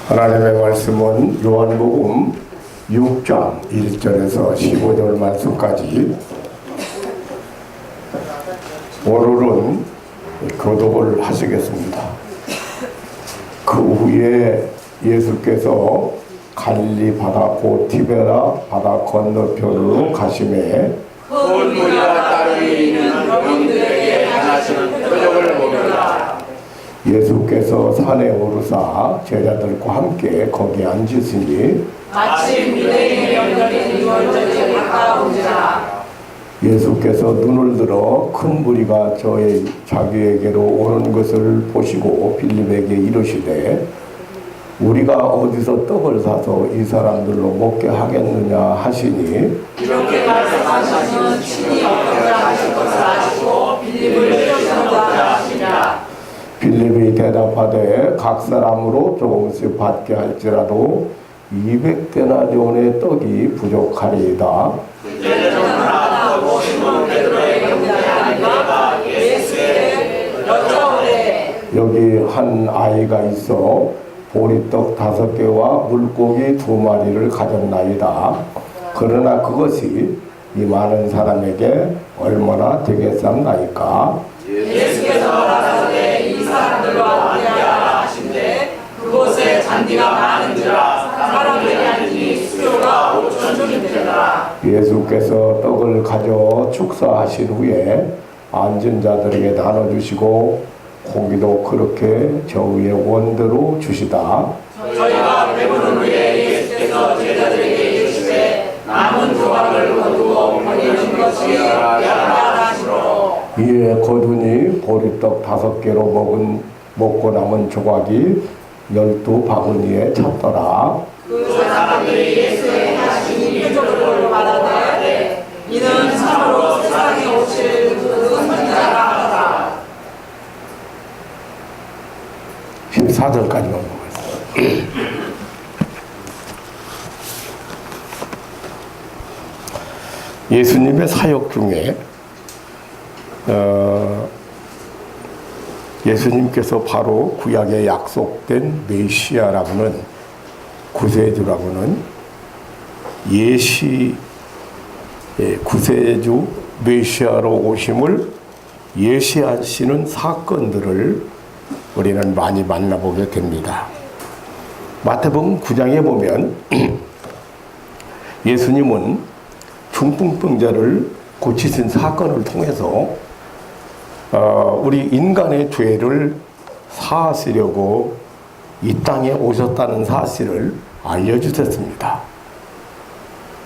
하나님의 말씀은 요한복음 6장 1절에서 15절 말씀까지 오늘은 교독을 하시겠습니다. 그 후에 예수께서 갈릴리 바다 곧 티베라 바다 건너편으로 가심에 큰 무리와 따르이 있는 병들에게 하나시는 표적을 보니라. 예수께서 산에 오르사 제자들과 함께 거기 앉으시니 마침 유대인의 명절인 유월절이 가까운지라. 예수께서 눈을 들어 큰 무리가 자기에게로 오는 것을 보시고 빌립에게 이르시되 우리가 어디서 떡을 사서 이 사람들로 먹게 하겠느냐 하시니 이렇게 말씀하시는 친히 어떠자 하실 것을 아시고 빌립을 시험하자 하시니라. 빌립이 대답하되 각 사람으로 조금씩 받게 할지라도 200데나리온의 떡이 부족하리이다. 그때는 시몬 베드로의 형제가 예수께 여쭤오되 여기 한 아이가 있어 보리떡 5개와 물고기 2마리를 가졌나이다. 그러나 그것이 이 많은 사람에게 얼마나 되겠삼나이까? 예수께서 가라사대 이 사람들과 함께하라 하신대 그곳에 잔디가 많은지라 사람들이 앉으니 수요가 5,000이 되더라. 예수께서 떡을 가져 축사하신 후에 앉은 자들에게 나눠주시고 고기도 그렇게 저 위에 원대로 주시다. 저희가 배부른 후에 예수께서 제자들에게 이르시되 남은 조각을 거두어 버리는 것이 약하다 하시므로 이에 거두니 보리떡 5개로 먹고 남은 조각이 12바구니에 찼더라. 그 사람들이 예수의 하신 표적을 말하되 이는 참으로 세상에 오실 그 선지자라 하더라. 14절까지만 보겠습니다. 예수님의 사역 중에 예수님께서 바로 구약에 약속된 메시아라고는 구세주라고는 구세주 메시아로 오심을 예시하시는 사건들을 우리는 많이 만나보게 됩니다. 마태복음 9장에 보면 예수님은 중풍병자를 고치신 사건을 통해서 우리 인간의 죄를 사하시려고 이 땅에 오셨다는 사실을 알려주셨습니다.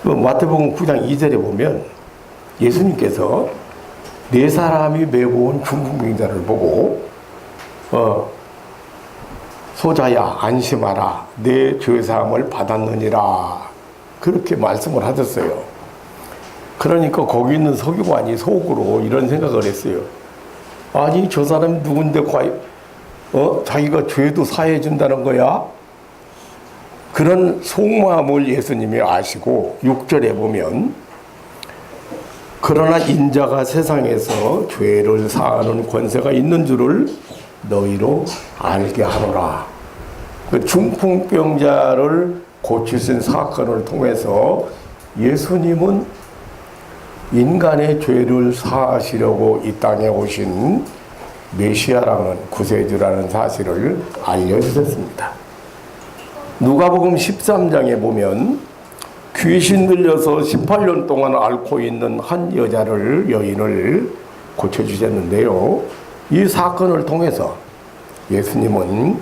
마태복음 9장 2절에 보면 예수님께서 4사람이 메고 온 중풍병자를 보고 소자야 안심하라 내 죄사함을 받았느니라 그렇게 말씀을 하셨어요. 그러니까 거기 있는 서기관이 속으로 이런 생각을 했어요. 아니 저 사람 누군데 과연 자기가 죄도 사해 준다는 거야? 그런 속마음을 예수님이 아시고 6절에 보면 그러나 인자가 세상에서 죄를 사하는 권세가 있는 줄을 너희로 알게 하노라. 그 중풍병자를 고치신 사건을 통해서 예수님은 인간의 죄를 사하시려고 이 땅에 오신 메시아라는 구세주라는 사실을 알려주셨습니다. 누가복음 13장에 보면 귀신 들려서 18년 동안 앓고 있는 한 여인을 고쳐주셨는데요. 이 사건을 통해서 예수님은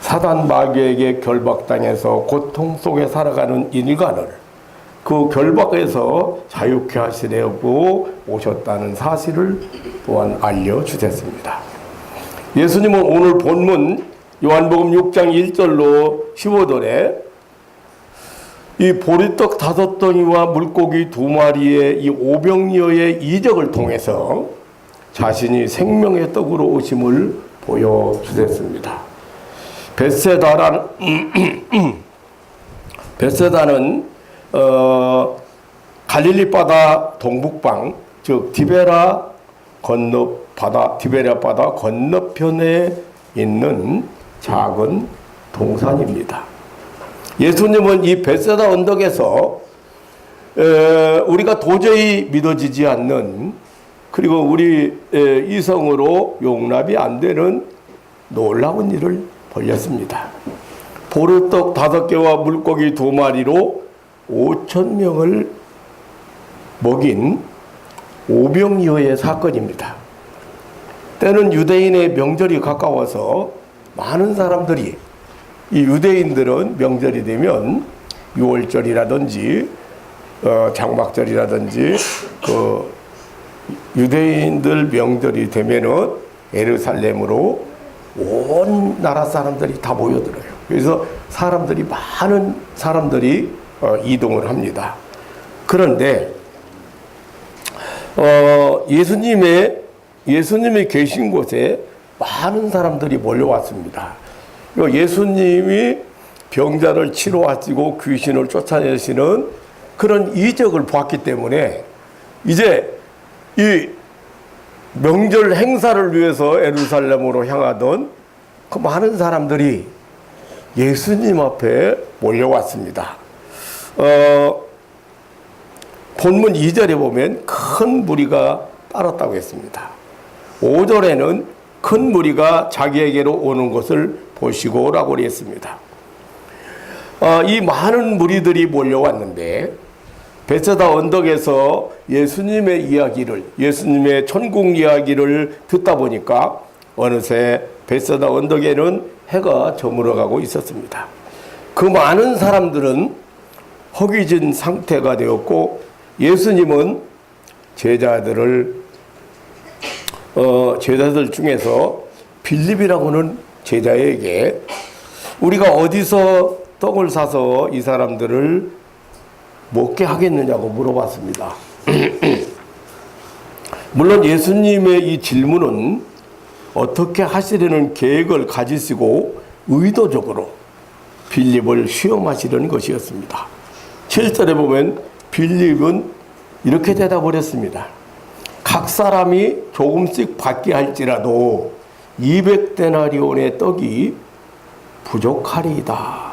사단 마귀에게 결박당해서 고통 속에 살아가는 인간을 그 결박에서 자유케 하시려고 오셨다는 사실을 또한 알려주셨습니다. 예수님은 오늘 본문 요한복음 6장 1절로 15절에 이 보리떡 5덩이와 물고기 2마리의 이 오병이어의 이적을 통해서 자신이 생명의 떡으로 오심을 보여주셨습니다. 벳세다는 갈릴리 바다 동북방 즉 티베라 바다 건너편에 있는 작은 동산입니다. 예수님은 이 벳세다 언덕에서 우리가 도저히 믿어지지 않는, 그리고 우리 이성으로 용납이 안 되는 놀라운 일을 벌였습니다. 보르떡 5개와 물고기 2마리로 5,000명을 먹인 오병이어의 사건입니다. 때는 유대인의 명절이 가까워서 많은 사람들이, 이 유대인들은 명절이 되면 6월절이라든지 장막절이라든지 그 유대인들 명절이 되면은 예루살렘으로 온 나라 사람들이 다 모여들어요. 그래서 많은 사람들이 이동을 합니다. 그런데 예수님이 계신 곳에 많은 사람들이 몰려왔습니다. 예수님이 병자를 치료하시고 귀신을 쫓아내시는 그런 이적을 보았기 때문에 이제 이 명절 행사를 위해서 예루살렘으로 향하던 그 많은 사람들이 예수님 앞에 몰려왔습니다. 본문 2절에 보면 큰 무리가 따랐다고 했습니다. 5절에는 큰 무리가 자기에게로 오는 것을 보시고 라고 했습니다. 이 많은 무리들이 몰려왔는데 벳세다 언덕에서 예수님의 이야기를, 예수님의 천국 이야기를 듣다 보니까 어느새 벳세다 언덕에는 해가 저물어가고 있었습니다. 그 많은 사람들은 허기진 상태가 되었고 예수님은 제자들 중에서 빌립이라고는 제자에게 우리가 어디서 떡을 사서 이 사람들을 먹게 하겠느냐고 물어봤습니다. 물론 예수님의 이 질문은 어떻게 하시려는 계획을 가지시고 의도적으로 빌립을 시험하시려는 것이었습니다. 7절에 보면 빌립은 이렇게 대답을 했습니다. 각 사람이 조금씩 받게 할지라도 200데나리온의 떡이 부족하리이다.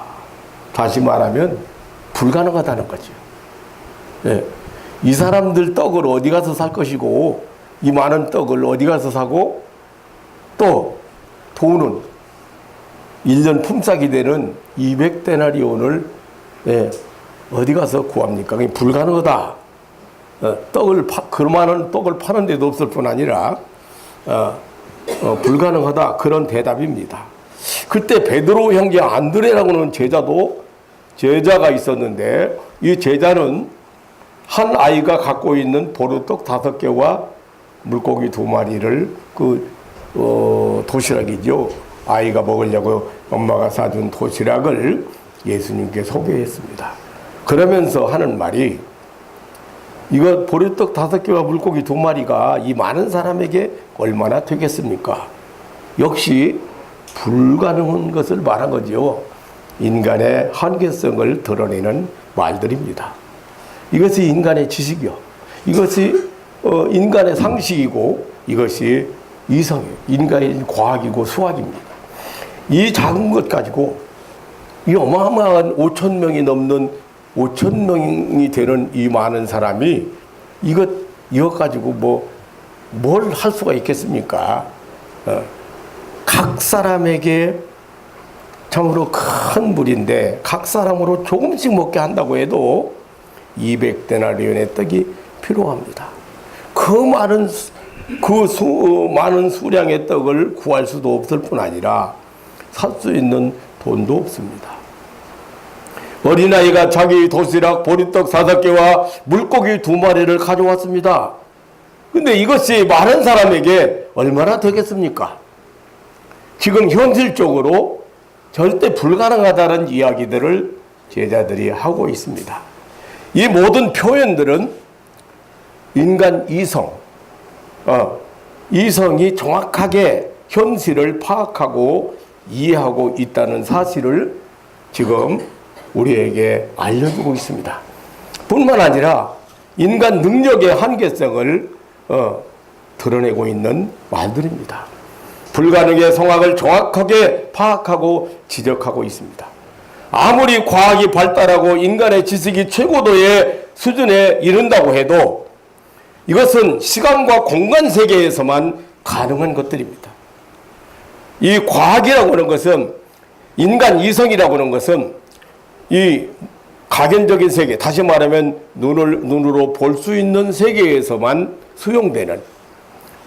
다시 말하면 불가능하다는 거죠. 네. 이 사람들 떡을 어디 가서 살 것이고 이 많은 떡을 어디 가서 사고 또 돈은 1년 품삯이 되는 200데나리온을 어디 가서 구합니까? 불가능하다. 그만한 떡을 파는 데도 없을 뿐 아니라 불가능하다. 그런 대답입니다. 그때 베드로 형제 안드레라고는 제자가 있었는데 이 제자는 한 아이가 갖고 있는 보르떡 5개와 물고기 2마리를 도시락이죠. 아이가 먹으려고 엄마가 사준 도시락을 예수님께 소개했습니다. 그러면서 하는 말이 이거 보리떡 5개와 물고기 2마리가 이 많은 사람에게 얼마나 되겠습니까? 역시 불가능한 것을 말한 거죠. 인간의 한계성을 드러내는 말들입니다. 이것이 인간의 지식이요. 이것이 인간의 상식이고 이것이 이성이에요. 인간의 과학이고 수학입니다. 이 작은 것 가지고 이 어마어마한 5,000명이 넘는 5,000명이 되는 이 많은 사람이 이것 가지고 뭘 할 수가 있겠습니까? 각 사람에게 참으로 큰 무리인데 각 사람으로 조금씩 먹게 한다고 해도 200데나리온의 떡이 필요합니다. 그 많은 수량의 떡을 구할 수도 없을 뿐 아니라 살 수 있는 돈도 없습니다. 어린아이가 자기 도시락 보리떡 5개와 물고기 2마리를 가져왔습니다. 근데 이것이 많은 사람에게 얼마나 되겠습니까? 지금 현실적으로 절대 불가능하다는 이야기들을 제자들이 하고 있습니다. 이 모든 표현들은 인간 이성이 정확하게 현실을 파악하고 이해하고 있다는 사실을 지금 우리에게 알려주고 있습니다. 뿐만 아니라 인간 능력의 한계성을 드러내고 있는 말들입니다. 불가능의 성악을 정확하게 파악하고 지적하고 있습니다. 아무리 과학이 발달하고 인간의 지식이 최고도의 수준에 이른다고 해도 이것은 시간과 공간 세계에서만 가능한 것들입니다. 이 과학이라고 하는 것은, 인간 이성이라고 하는 것은 이 가견적인 세계, 다시 말하면 눈으로 볼 수 있는 세계에서만 수용되는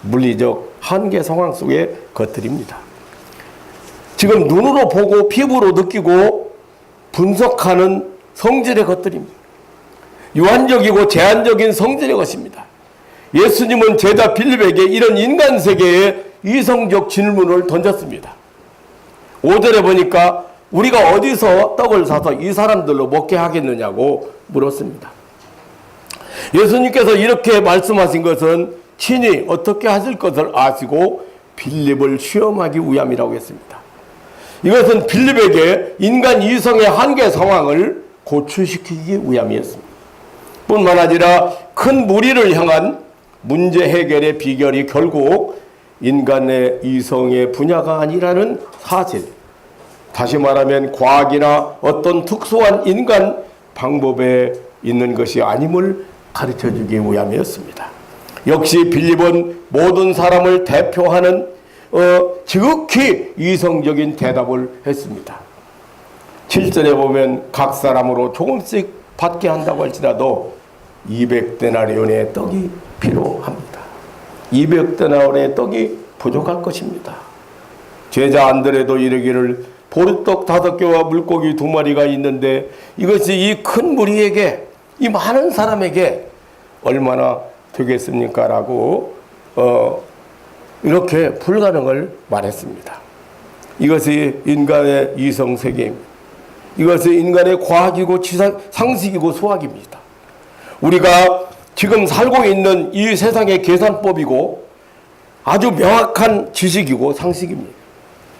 물리적 한계 상황 속의 것들입니다. 지금 눈으로 보고 피부로 느끼고 분석하는 성질의 것들입니다. 유한적이고 제한적인 성질의 것입니다. 예수님은 제자 빌립에게 이런 인간 세계의 이성적 질문을 던졌습니다. 5절에 보니까 우리가 어디서 떡을 사서 이 사람들로 먹게 하겠느냐고 물었습니다. 예수님께서 이렇게 말씀하신 것은 친히 어떻게 하실 것을 아시고 빌립을 시험하기 위함이라고 했습니다. 이것은 빌립에게 인간 이성의 한계 상황을 고취시키기 위함이었습니다. 뿐만 아니라 큰 무리를 향한 문제 해결의 비결이 결국 인간의 이성의 분야가 아니라는 사실, 다시 말하면 과학이나 어떤 특수한 인간 방법에 있는 것이 아님을 가르쳐주기 위함이었습니다. 역시 빌립은 모든 사람을 대표하는 지극히 이성적인 대답을 했습니다. 7절에 보면 각 사람으로 조금씩 받게 한다고 할지라도 200데나리온의 떡이 필요합니다. 200데나리온의 떡이 부족할 것입니다. 제자 안드레도 이르기를 보리떡 5개와 물고기 2마리가 있는데 이것이 이 큰 무리에게, 이 많은 사람에게 얼마나 되겠습니까? 라고 이렇게 불가능을 말했습니다. 이것이 인간의 이성세계입니다. 이것이 인간의 과학이고 상식이고 수학입니다. 우리가 지금 살고 있는 이 세상의 계산법이고 아주 명확한 지식이고 상식입니다.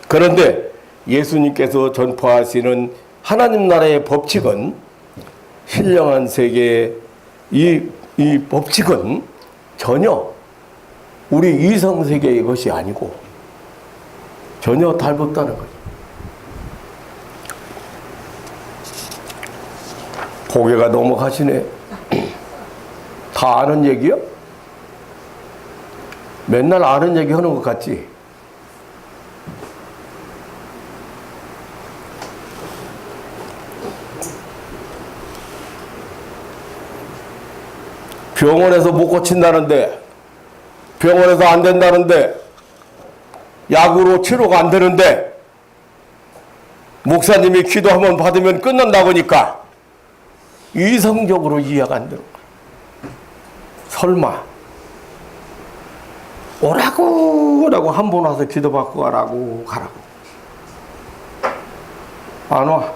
그런데 예수님께서 전파하시는 하나님 나라의 법칙은, 신령한 세계의 이 법칙은 전혀 우리 이성세계의 것이 아니고 전혀 다르다는 거죠. 고개가 넘어가시네. 다 아는 얘기요? 맨날 아는 얘기 하는 것 같지? 병원에서 못 고친다는데, 병원에서 안 된다는데, 약으로 치료가 안 되는데, 목사님이 기도 한번 받으면 끝난다고 하니까 이성적으로 이해가 안 되는 거야. 설마 오라고 한 번 와서 기도받고 가라고 안 와.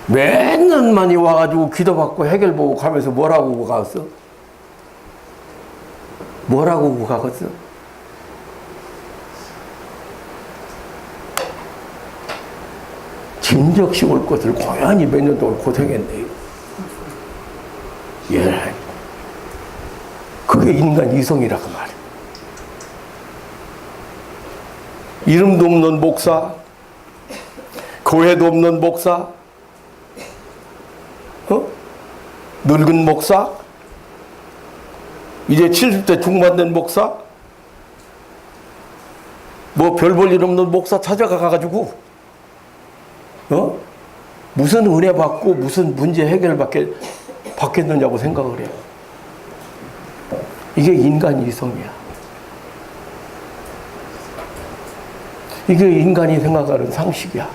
맨날 많이 와가지고 기도받고 해결보고 가면서 뭐라고 가겠어? 뭐라고 가겠어? 진적시 올 것을 고연히 몇 년 동안 고생했네. 예. 그게 인간 이성이라고 말이야. 이름도 없는 목사, 교회도 없는 목사, 늙은 목사, 이제 70대 중반 된 목사, 뭐 별 볼 일 없는 목사 찾아가가지고 무슨 은혜 받고 무슨 문제 해결 받겠느냐고 생각을 해요. 이게 인간 이성이야. 이게 인간이 생각하는 상식이야.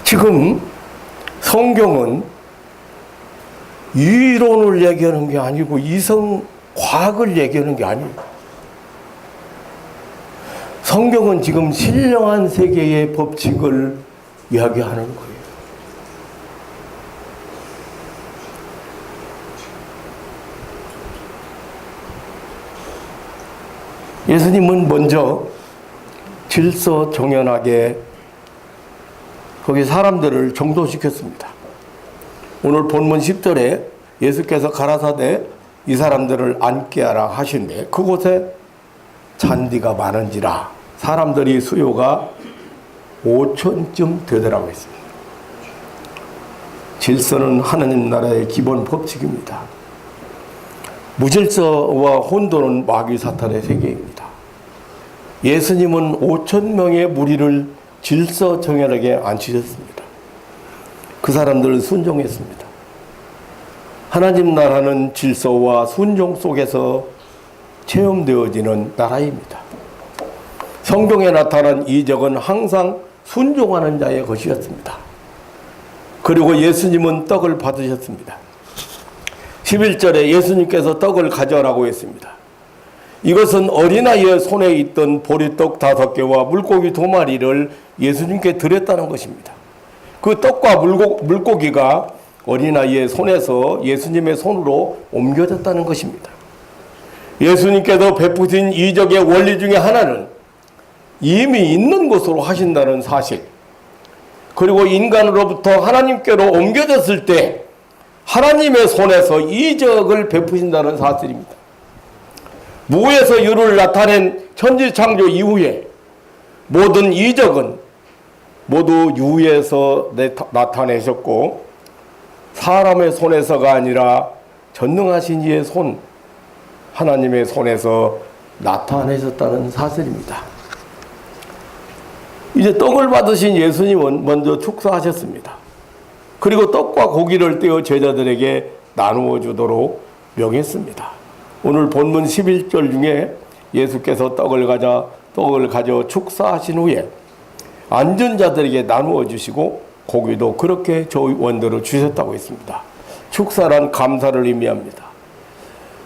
지금 성경은 이론을 얘기하는 게 아니고 이성 과학을 얘기하는 게 아니에요. 성경은 지금 신령한 세계의 법칙을 이야기하는 거예요. 예수님은 먼저 질서 정연하게 거기 사람들을 정돈시켰습니다. 오늘 본문 10절에 예수께서 가라사대 이 사람들을 앉게 하라 하신데 그곳에 잔디가 많은지라 사람들이 수요가 5천쯤 되더라고 했습니다. 질서는 하나님 나라의 기본 법칙입니다. 무질서와 혼돈은 마귀 사탄의 세계입니다. 예수님은 5천 명의 무리를 질서 정연하게 앉히셨습니다. 그 사람들은 순종했습니다. 하나님 나라는 질서와 순종 속에서 체험되어지는 나라입니다. 성경에 나타난 이적은 항상 순종하는 자의 것이었습니다. 그리고 예수님은 떡을 받으셨습니다. 11절에 예수님께서 떡을 가져라고 했습니다. 이것은 어린아이의 손에 있던 보리떡 5개와 물고기 2마리를 예수님께 드렸다는 것입니다. 그 떡과 물고기가 어린아이의 손에서 예수님의 손으로 옮겨졌다는 것입니다. 예수님께서 베푸신 이적의 원리 중에 하나는 이미 있는 것으로 하신다는 사실, 그리고 인간으로부터 하나님께로 옮겨졌을 때 하나님의 손에서 이적을 베푸신다는 사실입니다. 무에서 유를 나타낸 천지창조 이후에 모든 이적은 모두 유에서 나타내셨고 사람의 손에서가 아니라 전능하신 이의 손, 하나님의 손에서 나타내셨다는 사실입니다. 이제 떡을 받으신 예수님은 먼저 축사하셨습니다. 그리고 떡과 고기를 떼어 제자들에게 나누어 주도록 명했습니다. 오늘 본문 11절 중에 예수께서 떡을 가져 축사하신 후에 앉은 자들에게 나누어 주시고 고기도 그렇게 원대로 주셨다고 했습니다. 축사란 감사를 의미합니다.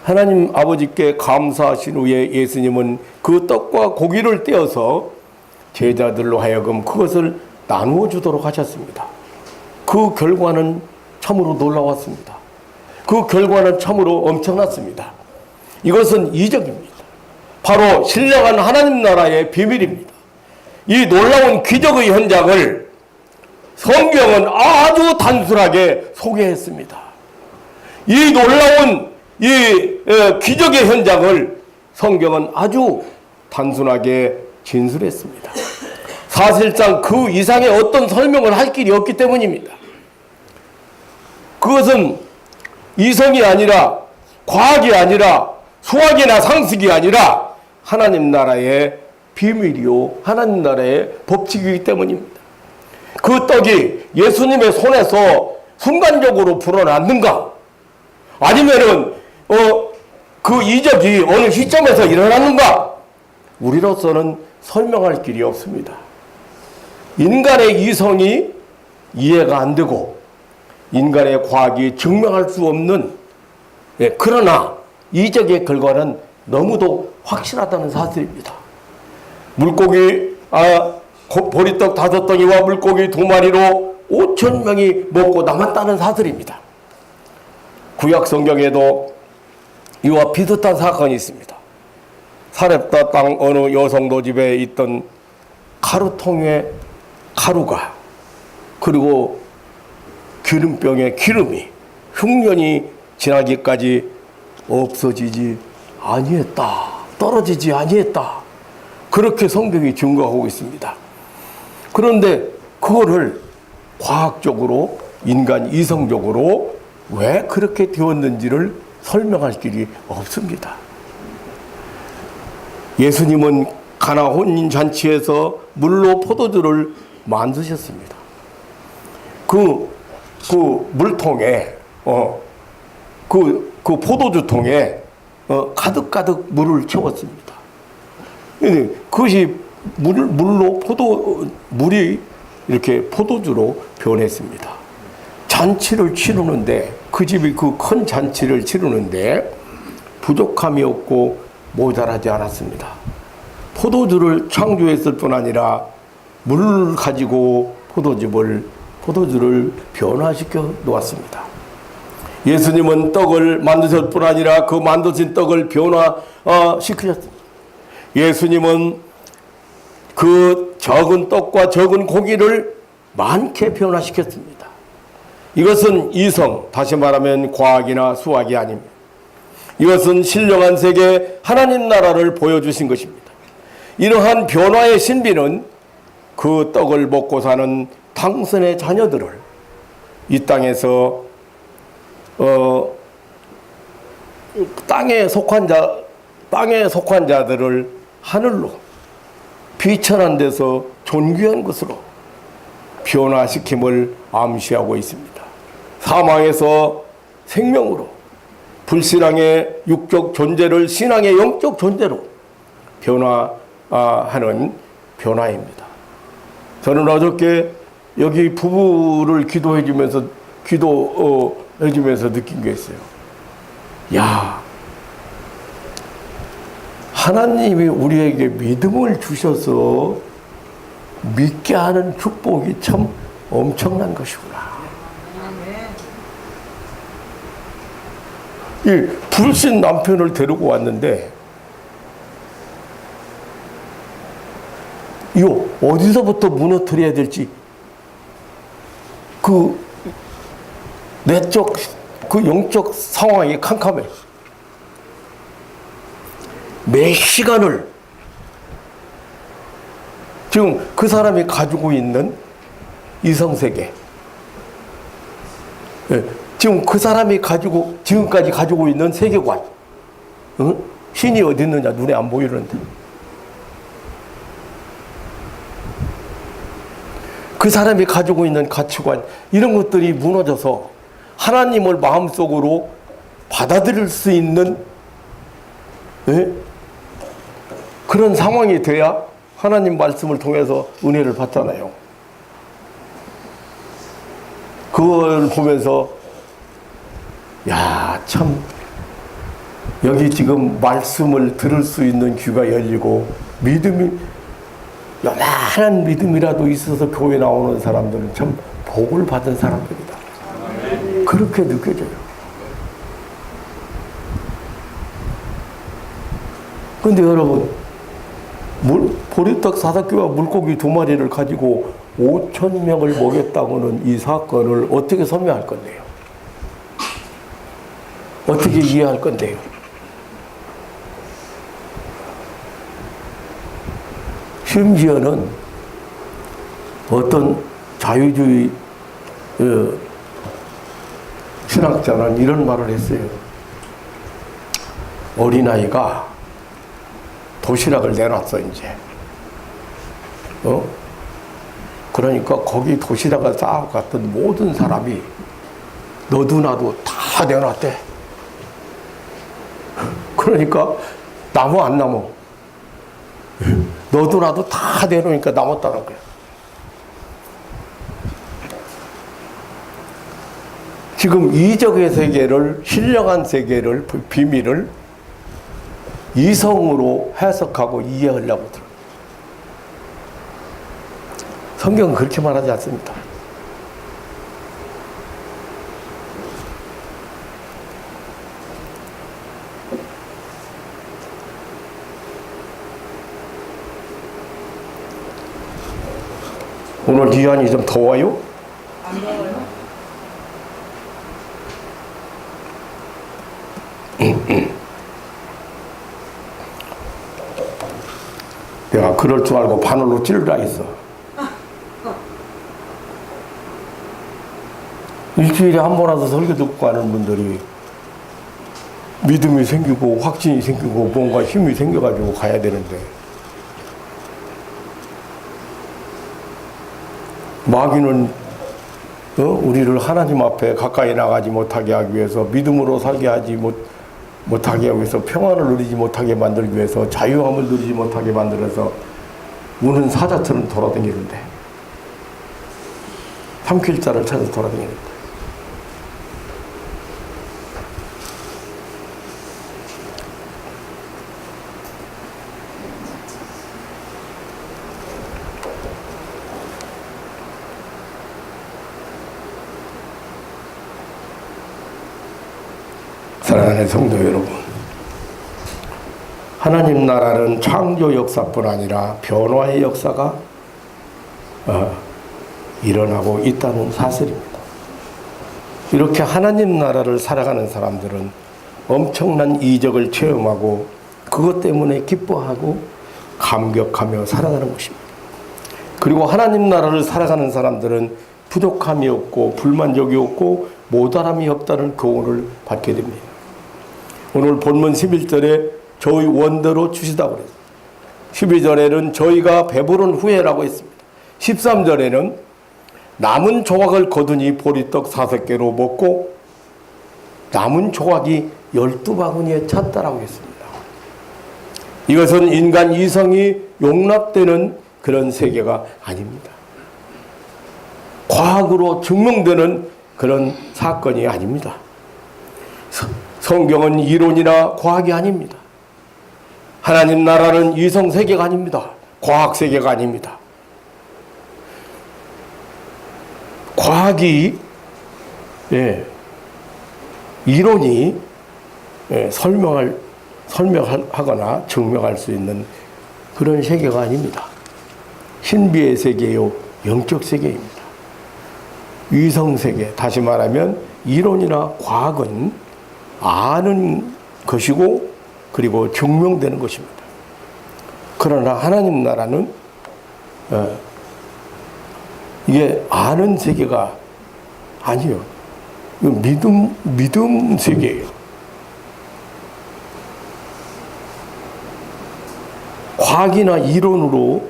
하나님 아버지께 감사하신 후에 예수님은 그 떡과 고기를 떼어서 제자들로 하여금 그것을 나누어 주도록 하셨습니다. 그 결과는 참으로 놀라웠습니다. 그 결과는 참으로 엄청났습니다. 이것은 이적입니다. 바로 신령한 하나님 나라의 비밀입니다. 이 놀라운 기적의 현장을 성경은 아주 단순하게 소개했습니다. 이 놀라운 기적의 현장을 성경은 아주 단순하게 진술했습니다. 사실상 그 이상의 어떤 설명을 할 길이 없기 때문입니다. 그것은 이성이 아니라 과학이 아니라 수학이나 상식이 아니라 하나님 나라의 비밀이요 하나님 나라의 법칙이기 때문입니다. 그 떡이 예수님의 손에서 순간적으로 불어났는가? 아니면은 그 이적이 어느 시점에서 일어났는가? 우리로서는 설명할 길이 없습니다. 인간의 이성이 이해가 안 되고 인간의 과학이 증명할 수 없는, 그러나 이적의 결과는 너무도 확실하다는 사실입니다. 물고기 보리떡 5덩이와 물고기 2마리로 5천 명이 먹고 남았다는 사실입니다. 구약 성경에도 이와 비슷한 사건이 있습니다. 사렙다 땅 어느 여성도 집에 있던 가루통에 가루가, 그리고 기름병에 기름이 흉년이 지나기까지 없어지지 아니했다, 떨어지지 아니했다, 그렇게 성경이 증거하고 있습니다. 그런데 그거를 과학적으로 인간 이성적으로 왜 그렇게 되었는지를 설명할 길이 없습니다. 예수님은 가나 혼인잔치에서 물로 포도주를 만드셨습니다. 그 물통에 그 포도주통에 가득 물을 채웠습니다. 그것이 물이 이렇게 포도주로 변했습니다. 잔치를 치르는데, 그 집이 그 큰 잔치를 치르는데 부족함이 없고 모자라지 않았습니다. 포도주를 창조했을 뿐 아니라 물을 가지고 포도주를 변화시켜 놓았습니다. 예수님은 떡을 만드실 뿐 아니라 그 만드신 떡을 변화시키셨습니다. 예수님은 그 적은 떡과 적은 고기를 많게 변화시켰습니다. 이것은 이성, 다시 말하면 과학이나 수학이 아닙니다. 이것은 신령한 세계 하나님 나라를 보여주신 것입니다. 이러한 변화의 신비는 그 떡을 먹고 사는 당신의 자녀들을 이 땅에서 땅에 속한 자들을 하늘로 비천한 데서 존귀한 것으로 변화시킴을 암시하고 있습니다. 사망에서 생명으로, 불신앙의 육적 존재를 신앙의 영적 존재로 변화하는 변화입니다. 저는 어저께 여기 부부를 기도해주면서 느낀 게 있어요. 야, 하나님이 우리에게 믿음을 주셔서 믿게 하는 축복이 참 엄청난 것이구나. 이 불신 남편을 데리고 왔는데 이거 어디서부터 무너뜨려야 될지 그 내적 그 영적 상황이 캄캄해. 매 시간을 지금 그 사람이 가지고 있는 이성세계, 지금 그 사람이 지금까지 가지고 있는 세계관, 신이 어디 있느냐 눈에 안 보이는데, 그 사람이 가지고 있는 가치관, 이런 것들이 무너져서 하나님을 마음속으로 받아들일 수 있는 그런 상황이 돼야 하나님 말씀을 통해서 은혜를 받잖아요. 그걸 보면서 야, 참 여기 지금 말씀을 들을 수 있는 귀가 열리고 믿음이 요만한 믿음이라도 있어서 교회 나오는 사람들은 참 복을 받은 사람들이다. 그렇게 느껴져요. 근데 여러분, 보리떡 4개와 물고기 2마리를 가지고 5,000명을 먹였다고는 이 사건을 어떻게 설명할 건데요? 어떻게 이해할 건데요? 심지어는 어떤 자유주의 신학자는 이런 말을 했어요. 어린아이가 도시락을 내놨어, 이제. 그러니까 거기 도시락을 싸고 갔던 모든 사람이 너도 나도 다 내놨대. 그러니까 남어 안 남어? 너도 나도 다 내놓으니까 남았다는 거야. 지금 이적의 세계를, 신령한 세계를, 비밀을 이성으로 해석하고 이해하려고 들어요. 성경은 그렇게 말하지 않습니다. 오늘 기한이 좀 더워요? 안 더워요? 내가 그럴 줄 알고 바늘로 찌르라 했어. 일주일에 한 번 와서 설교 듣고 가는 분들이 믿음이 생기고 확신이 생기고 뭔가 힘이 생겨가지고 가야 되는데, 마귀는 우리를 하나님 앞에 가까이 나가지 못하게 하기 위해서, 믿음으로 살게 하지 못하게 하기 위해서, 평안을 누리지 못하게 만들기 위해서, 자유함을 누리지 못하게 만들어서 우는 사자처럼 돌아다니는데, 삼킬 자를 찾아서 돌아다니는데, 사랑하는 성도 여러분, 하나님 나라는 창조 역사뿐 아니라 변화의 역사가 일어나고 있다는 사실입니다. 이렇게 하나님 나라를 살아가는 사람들은 엄청난 이적을 체험하고 그것 때문에 기뻐하고 감격하며 살아가는 것입니다. 그리고 하나님 나라를 살아가는 사람들은 부족함이 없고 불만족이 없고 모자람이 없다는 교훈을 받게 됩니다. 오늘 본문 11절에 저희 원대로 주시다고 그랬어요. 12절에는 저희가 배부른 후에라고 했습니다. 13절에는 남은 조각을 거두니 보리떡 5개로 먹고 남은 조각이 12바구니에 찼다라고 했습니다. 이것은 인간 이성이 용납되는 그런 세계가 아닙니다. 과학으로 증명되는 그런 사건이 아닙니다. 성경은 이론이나 과학이 아닙니다. 하나님 나라는 이성 세계가 아닙니다. 과학 세계가 아닙니다. 과학이 이론이 설명하거나 증명할 수 있는 그런 세계가 아닙니다. 신비의 세계요, 영적 세계입니다. 위성 세계, 다시 말하면 이론이나 과학은 아는 것이고 그리고 증명되는 것입니다. 그러나 하나님 나라는 이게 아는 세계가 아니에요. 믿음 세계예요. 과학이나 이론으로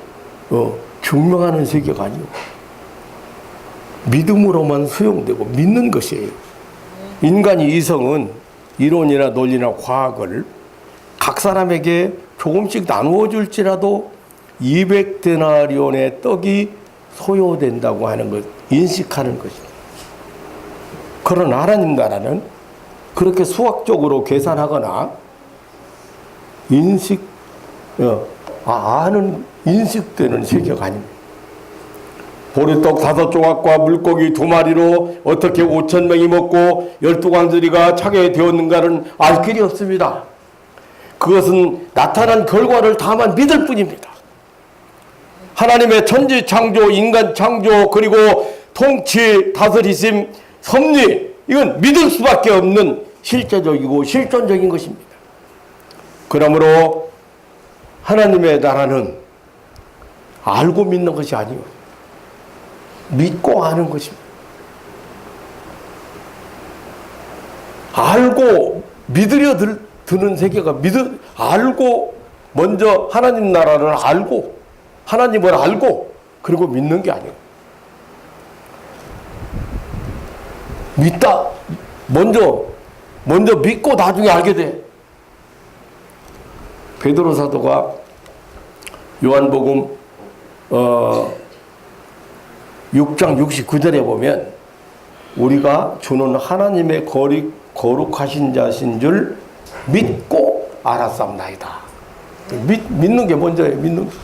증명하는 세계가 아니에요. 믿음으로만 수용되고 믿는 것이에요. 인간의 이성은 이론이나 논리나 과학을 각 사람에게 조금씩 나누어 줄지라도 200데나리온의 떡이 소요된다고 하는 것, 인식하는 것입니다. 그러나 하나님 나라는 그렇게 수학적으로 계산하거나 아는 인식되는 세계가 아닙니다. 보리떡 5조각과 물고기 2마리로 어떻게 5,000명이 먹고 12광저리가 차게 되었는가는 알 길이 없습니다. 그것은 나타난 결과를 다만 믿을 뿐입니다. 하나님의 천지 창조, 인간 창조, 그리고 통치, 다스리심, 섭리, 이건 믿을 수밖에 없는 실제적이고 실존적인 것입니다. 그러므로 하나님의 나라는 알고 믿는 것이 아니에요. 믿고 아는 것입니다. 알고 믿으려 드는 세계가 알고 먼저 하나님 나라를 알고 하나님을 알고 그리고 믿는 게 아니에요. 믿다 먼저 믿고 나중에 알게 돼. 베드로 사도가 요한복음 6장 69절에 보면 우리가 주는 하나님의 거룩하신 자신 줄 믿고 알았사옵나이다. 믿는 게 먼저예요. 믿는 게.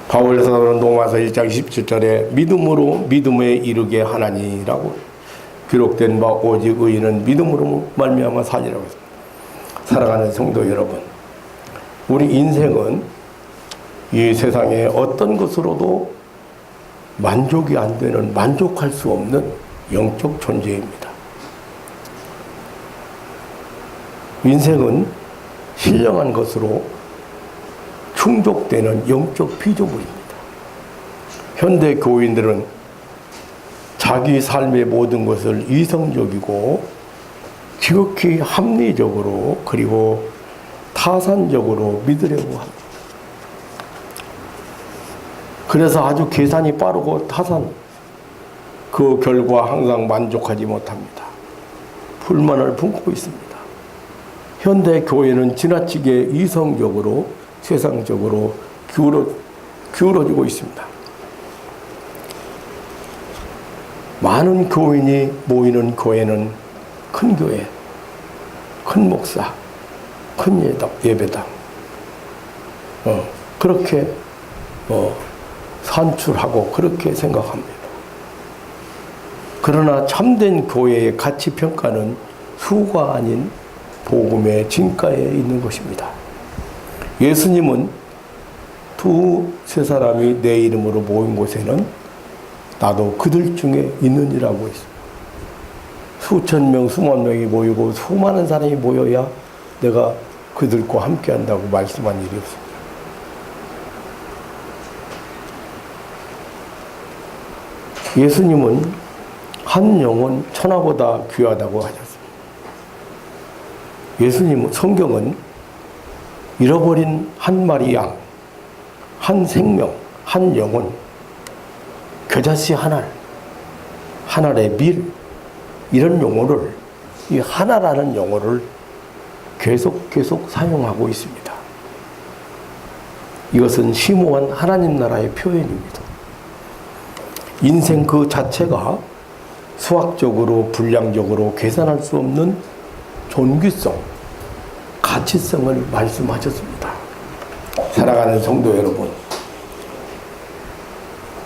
바울 사도는 로마서 1장 17절에 믿음으로 믿음에 이르게 하나니라고 기록된 바 오직 의인은 믿음으로 말미암아 사니라고 했습니다. 사랑하는 성도 여러분, 우리 인생은 이 세상에 어떤 것으로도 만족이 안 되는, 만족할 수 없는 영적 존재입니다. 인생은 신령한 것으로 충족되는 영적 피조물입니다. 현대 교인들은 자기 삶의 모든 것을 이성적이고 지극히 합리적으로 그리고 타산적으로 믿으려고 합니다. 그래서 아주 계산이 빠르고 그 결과 항상 만족하지 못합니다. 불만을 품고 있습니다. 현대 교회는 지나치게 이성적으로 세상적으로 기울어지고 있습니다. 많은 교인이 모이는 교회는 큰 교회, 큰 목사, 큰 예배당 그렇게 산출하고 그렇게 생각합니다. 그러나 참된 교회의 가치 평가는 수가 아닌 복음의 진가에 있는 것입니다. 예수님은 두세 사람이 내 이름으로 모인 곳에는 나도 그들 중에 있느니라고 했습니다. 수천 명, 수만 명이 모이고 수많은 사람이 모여야 내가 그들과 함께 한다고 말씀한 일이 없습니다. 예수님은 한 영혼 천하보다 귀하다고 하셨습니다. 예수님, 성경은 잃어버린 한 마리 양, 한 생명, 한 영혼, 겨자씨 한 알, 한 알의 밀, 이런 용어를, 이 하나라는 용어를 계속 사용하고 있습니다. 이것은 심오한 하나님 나라의 표현입니다. 인생 그 자체가 수학적으로, 분량적으로 계산할 수 없는 존귀성, 가치성을 말씀하셨습니다. 사랑하는 성도 여러분,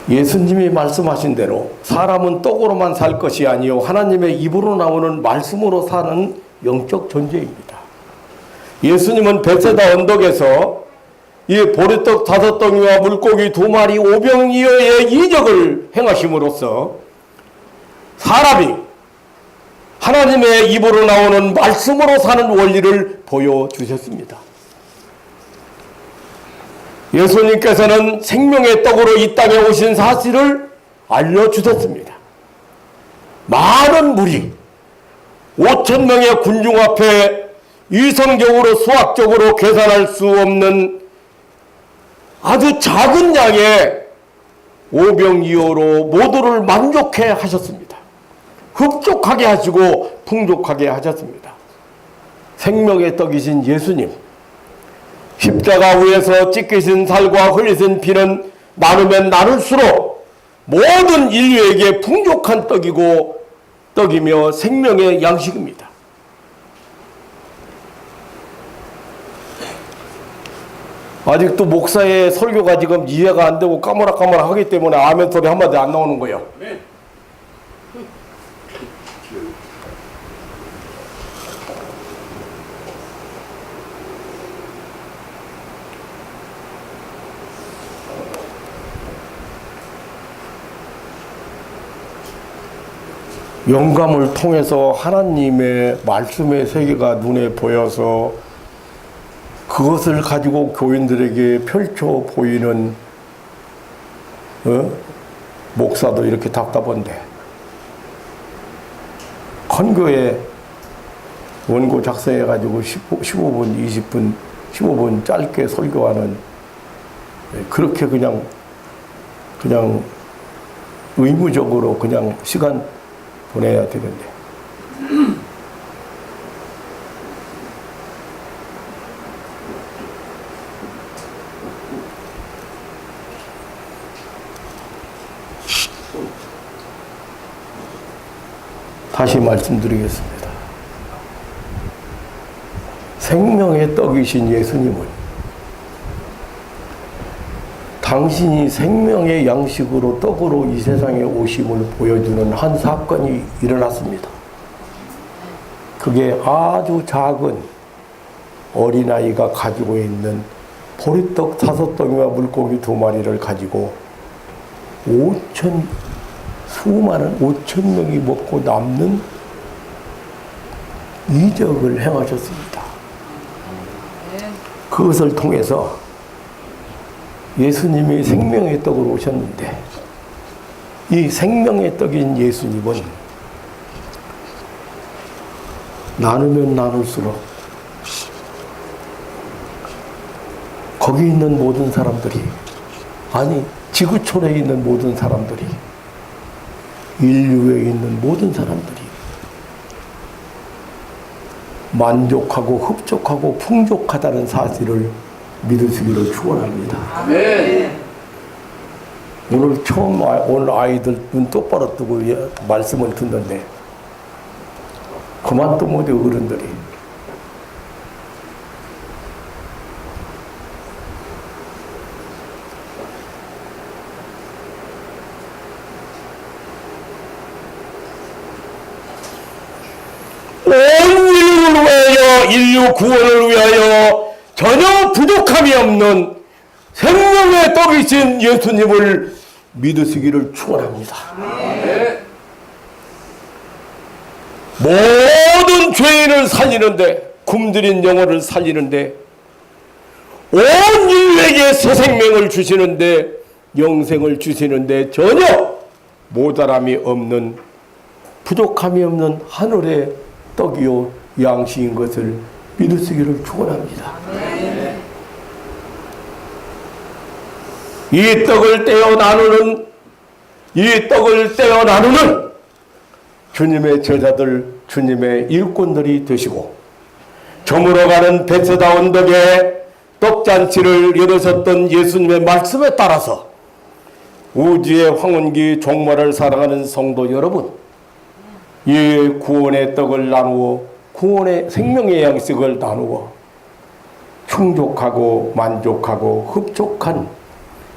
예수님이 말씀하신 대로 사람은 떡으로만 살 것이 아니요 하나님의 입으로 나오는 말씀으로 사는 영적 존재입니다. 예수님은 벳세다 언덕에서 이 보리떡 5덩이와 물고기 2마리 5병이어의 이적을 행하심으로써 사람이 하나님의 입으로 나오는 말씀으로 사는 원리를 보여주셨습니다. 예수님께서는 생명의 떡으로 이 땅에 오신 사실을 알려주셨습니다. 많은 무리, 5,000명의 군중 앞에 이성적으로 수학적으로 계산할 수 없는 아주 작은 양의 5병이어로 모두를 만족해 하셨습니다. 흡족하게 하시고 풍족하게 하셨습니다. 생명의 떡이신 예수님, 십자가 위에서 찢기신 살과 흘리신 피는 나누면 나눌수록 모든 인류에게 풍족한 떡이며 생명의 양식입니다. 아직도 목사의 설교가 지금 이해가 안 되고 까무락까무락 하기 때문에 아멘 소리 한마디 안 나오는 거예요. 영감을 통해서 하나님의 말씀의 세계가 눈에 보여서 그것을 가지고 교인들에게 펼쳐 보이는 목사도 이렇게 답답한데, 헌교에 원고 작성해가지고 15분, 20분, 15분 짧게 설교하는, 그렇게 그냥 의무적으로 그냥 시간 보내야 되는데, 다시 말씀드리겠습니다. 생명의 떡이신 예수님은 당신이 생명의 양식으로 떡으로 이 세상에 오심을 보여주는 한 사건이 일어났습니다. 그게 아주 작은 어린아이가 가지고 있는 보리떡 5덩이와 물고기 2마리를 가지고 수많은 5,000명이 먹고 남는 이적을 행하셨습니다. 그것을 통해서 예수님이 생명의 떡으로 오셨는데, 이 생명의 떡인 예수님은 나누면 나눌수록 거기 있는 모든 사람들이, 아니 지구촌에 있는 모든 사람들이, 인류에 있는 모든 사람들이 만족하고 흡족하고 풍족하다는 사실을 믿으시기를 축원합니다. 아멘. 오늘 처음 오늘 아이들 눈 똑바로 뜨고 말씀을 듣는데 그만 또 못해 어른들이. 온 인류를 위하여, 인류 구원을 위하여 전혀 부족함이 없는 생명의 떡이신 예수님을 믿으시기를 축원합니다. 모든 죄인을 살리는데, 굶주린 영혼을 살리는데, 온 인류에게 새 생명을 주시는데, 영생을 주시는데 전혀 모자람이 없는, 부족함이 없는 하늘의 떡이요 양식인 것을 믿으시기를 축원합니다. 이 떡을 떼어 나누는 주님의 제자들, 주님의 일꾼들이 되시고, 저물어가는 베세다 언덕에 떡잔치를 열으셨던 예수님의 말씀에 따라서 우주의 황혼기 종말을 살아가는 성도 여러분, 이 구원의 떡을 나누어, 구원의 생명의 양식을 나누어 충족하고 만족하고 흡족한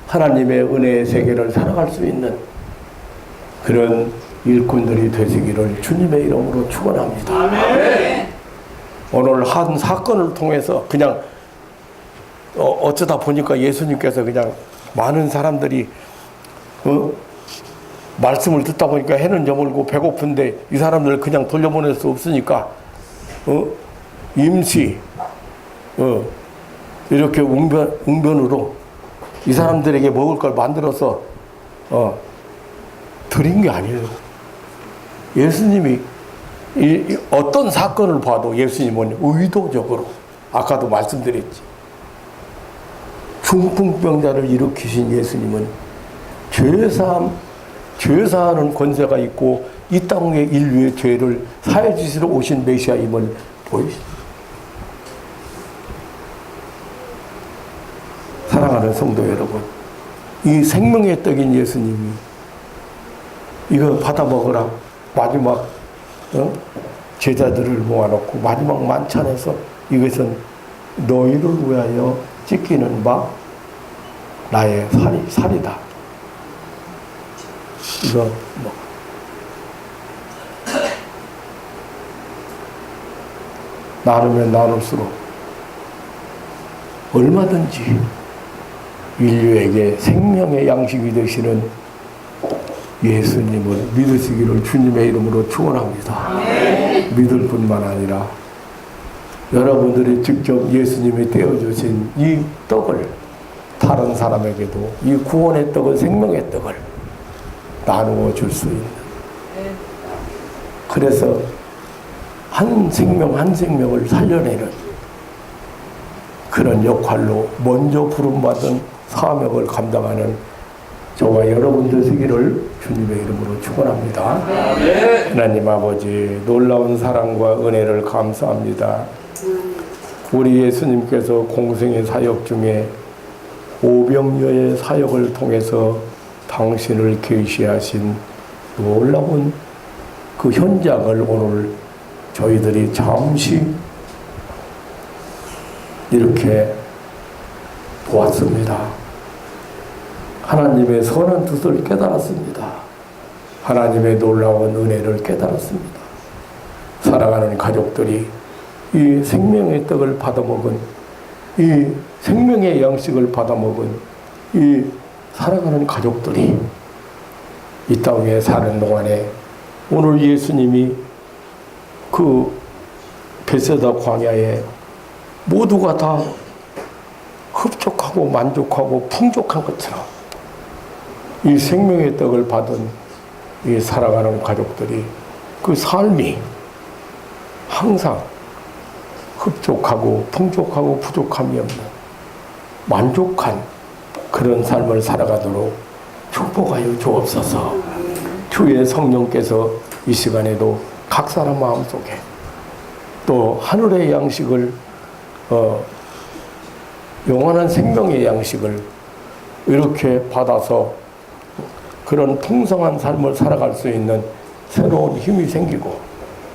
하나님의 은혜의 세계를 살아갈 수 있는 그런 일꾼들이 되시기를 주님의 이름으로 축원합니다. 아멘. 오늘 한 사건을 통해서 그냥 어쩌다 보니까 예수님께서 그냥 많은 사람들이 말씀을 듣다 보니까 해는 저물고 배고픈데 이 사람들 그냥 돌려보낼 수 없으니까 임시 이렇게 웅변으로 이 사람들에게 먹을 걸 만들어서 드린 게 아니에요. 예수님이 어떤 사건을 봐도 예수님은 의도적으로, 아까도 말씀드렸지, 중풍병자를 일으키신 예수님은 죄사하는 권세가 있고 이 땅의 인류의 죄를 사해 주시러 오신 메시아임을 보이시죠. 사랑하는 성도 여러분, 이 생명의 떡인 예수님이 이거 받아 먹으라, 마지막 제자들을 모아놓고 마지막 만찬에서 이것은 너희를 위하여 찢기는 바 나의 살이다. 이거 나누면 나눌수록 얼마든지 인류에게 생명의 양식이 되시는 예수님을 믿으시기를 주님의 이름으로 축원합니다. 믿을 뿐만 아니라 여러분들이 직접 예수님이 떼어주신 이 떡을 다른 사람에게도, 이 구원의 떡은 생명의 떡을 나누어 줄 수 있는, 그래서 한 생명을 살려내는 그런 역할로 먼저 부름받은 사명을 감당하는 저와 여러분 되시기를 주님의 이름으로 축원합니다. 하나님 아버지, 놀라운 사랑과 은혜를 감사합니다. 우리 예수님께서 공생의 사역 중에 오병이어의 사역을 통해서 당신을 계시하신 놀라운 그 현장을 오늘 저희들이 잠시 이렇게 보았습니다. 하나님의 선한 뜻을 깨달았습니다. 하나님의 놀라운 은혜를 깨달았습니다. 살아가는 가족들이 이 생명의 떡을 받아먹은, 이 생명의 양식을 받아먹은 이 살아가는 가족들이 이 땅에 사는 동안에 오늘 예수님이 그 베세다 광야에 모두가 다 흡족하고 만족하고 풍족한 것처럼 이 생명의 떡을 받은 이 살아가는 가족들이 그 삶이 항상 흡족하고 풍족하고 부족함이 없는 만족한 그런 삶을 살아가도록 축복하여 주옵소서. 주의 성령께서 이 시간에도 각 사람 마음속에 또 하늘의 양식을 영원한 생명의 양식을 이렇게 받아서 그런 풍성한 삶을 살아갈 수 있는 새로운 힘이 생기고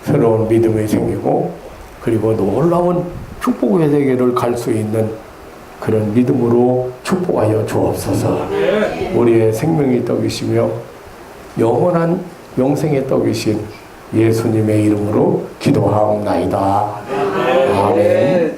새로운 믿음이 생기고 그리고 놀라운 축복의 세계를 갈 수 있는 그런 믿음으로 축복하여 주옵소서. 우리의 생명의 떡이시며 영원한 영생의 떡이신 예수님의 이름으로 기도하옵나이다. 아멘.